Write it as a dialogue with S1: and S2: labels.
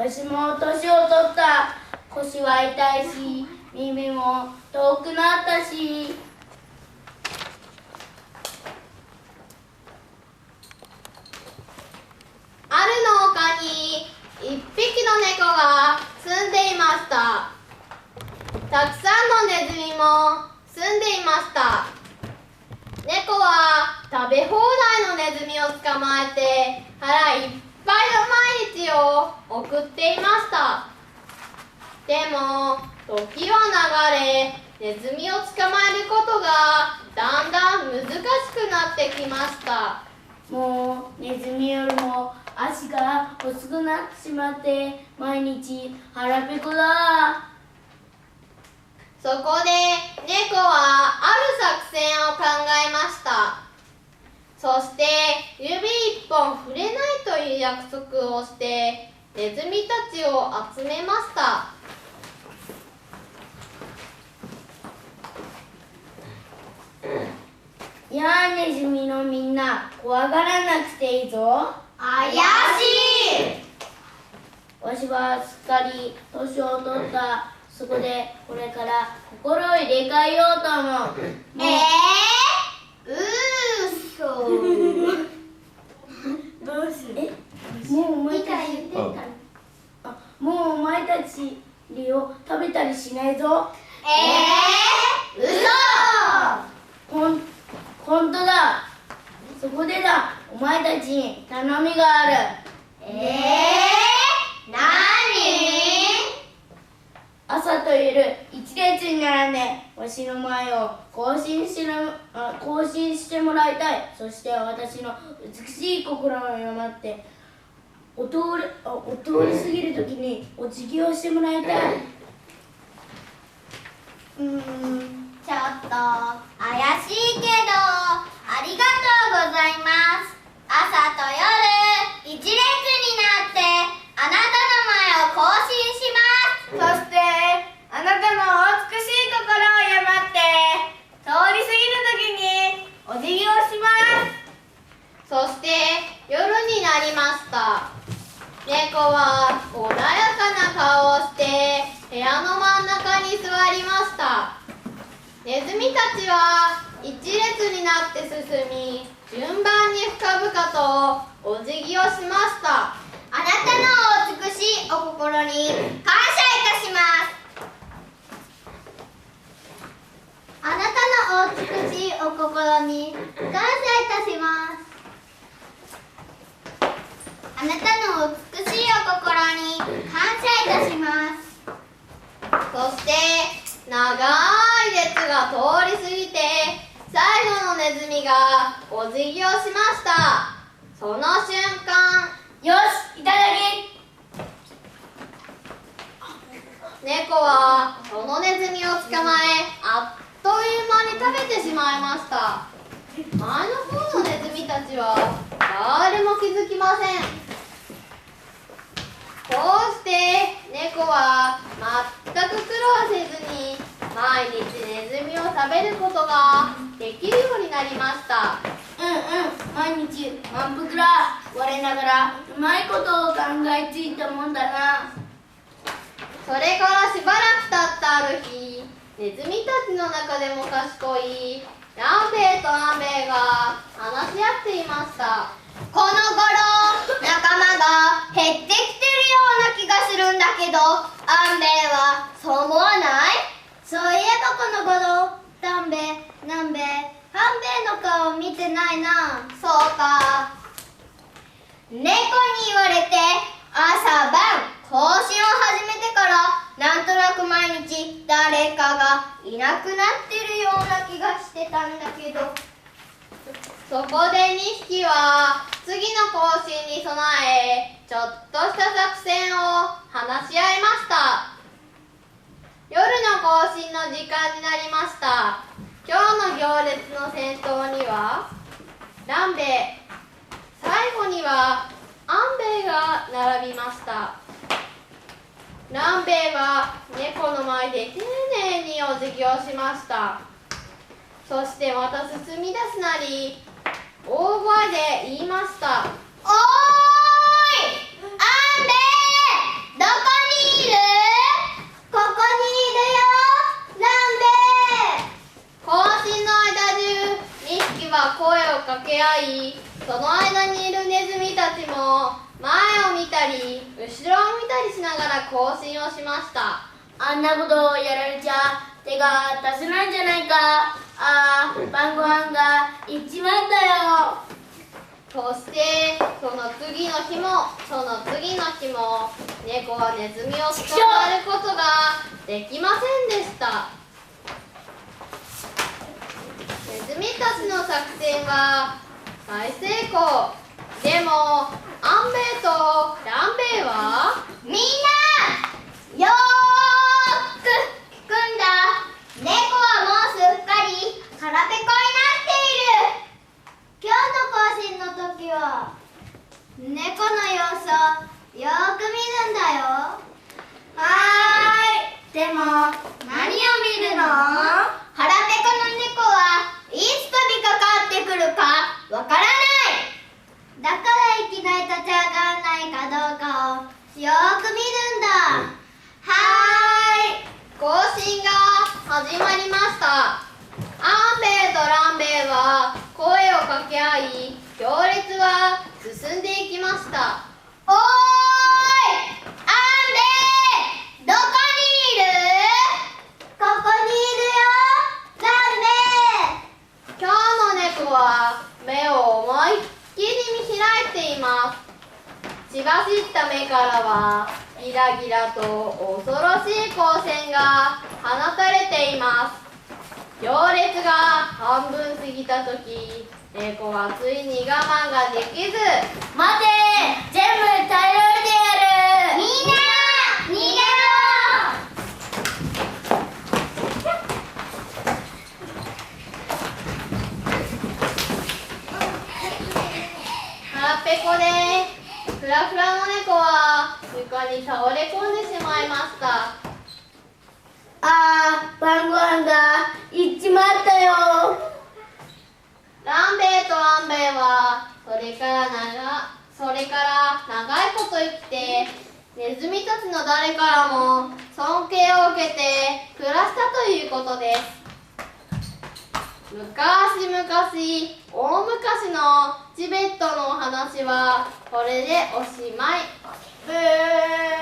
S1: わしも年を取った。腰は痛いし、耳も遠くなったし。
S2: ある農家に一匹の猫が住んでいました。たくさんのネズミも住んでいました。猫は食べ放題のネズミを捕まえて腹いっぱいの毎日を送っていました。でも時は流れ、ネズミを捕まえることがだんだん難しくなってきました。
S1: もうネズミよりも足が細くなってしまって毎日腹ペコだ。
S2: そこで猫はある作戦を考えました。そして指一本触れないという約束をしてネズミたちを集めました。
S1: やあネズミのみんな、怖がらなくていいぞ。
S2: 怪しい。
S1: わしはすっかり年を取った。そこでこれから心を入れ替えようと思う。
S2: どうする？
S1: もうお前たちを食べたりしないぞ。ほんとだ。そこでだ、お前たちに頼みがある。
S2: なに？
S1: 朝と夜一列に並んでわしの前を行進してもらいたい。そして私の美しい心を謝ってお通り過ぎるときにお辞儀をしてもらいたい。
S2: ちょっと怪しいけどありがとうございます。朝と夜一列になってあなたの前を行進します。そしてあなたの美しい心を謝って通り過ぎるときにお辞儀をします。そして夜になりました。猫は穏やかな顔をして部屋の真ん中に座りました。ネズミたちは一列になって進み、順番に深々とお辞儀をしました。あなたの美しいお心に感謝いたします。あなたの美しいお心に感謝いたします。あなたの美しいお心に感謝いたします。そして長い列が通り過ぎて最後のネズミがお辞儀をしました。その瞬間、
S1: よし、いただき。
S2: 猫はそのネズミを捕まえあっという間に食べてしまいました。前の方のネズミたちは誰も気づきません。こうして猫は全く苦労せずに毎日ネズミを食べることができるようになりました。
S1: 毎日満腹だ。我ながらうまいことを考えついたもんだな。
S2: それからしばらく経ったある日、ネズミたちの中でも賢いランベイとアンベイが話し合っていました。この頃仲間が減ってきてるような気がするんだけど、アンベイはそう思わない？そういえばこの頃ダンベイ、ナンベイ、ハンベイの顔見てないな。そうか。猫に言われて朝晩更新を始めてからなんとなく毎日誰かがいなくなってるような気がしてたんだけど、そこで2匹は次の更新に備えちょっとした作戦を話し合いました。夜の更新の時間になりました。今日の行列の先頭にはランベイ、最後にはアンベイが並びました。ランベイは猫の前で丁寧にお辞儀をしました。そしてまた進み出すなり大声で言いました。おーい、アンベイ、け合い、その間にいるネズミたちも前を見たり後ろを見たりしながら行進をしました。
S1: あんなことをやられちゃ手が出せないんじゃないか。晩ご飯が行っちまったよ。
S2: そしてその次の日もその次の日も猫はネズミを捕まえることができませんでした。ネズミたちの作戦は大成功。でもアンベイとランベイは
S1: みんなよーく聞くんだ。猫はもうすっかり腹ペコになっている。今日の行進の時は猫の様子をよーく見るんだよ。はーい。でも何を見るの？腹ペコの猫はいつ飛びかかってくるかわからない。だからいきなり立ち上がらないかどうかをよーく見るんだ。はーい。
S2: 行進が始まりました。アンベイとランベイは声を掛け合い、行列は進んでいきました。
S1: おーい、アンベイ、どこにいる？ここにいるよ、ランベイ。
S2: 今日の猫は目を思いっきり見開いています。血走った目からはギラギラと恐ろしい光線が放たれています。行列が半分過ぎた時、猫はついに我慢ができず、
S1: 待て、全部耐えられてやる。みんな逃げろ。
S2: 腹ペコでフラフラの猫は床に倒れ込んでしまいました。
S1: 晩ご飯が行っちまったよ。
S2: ランベイとアンベイはそれから長いこと生きて、ネズミたちの誰からも尊敬を受けて暮らしたということです。昔々大昔のチベットのお話はこれでおしまい。
S1: ブー。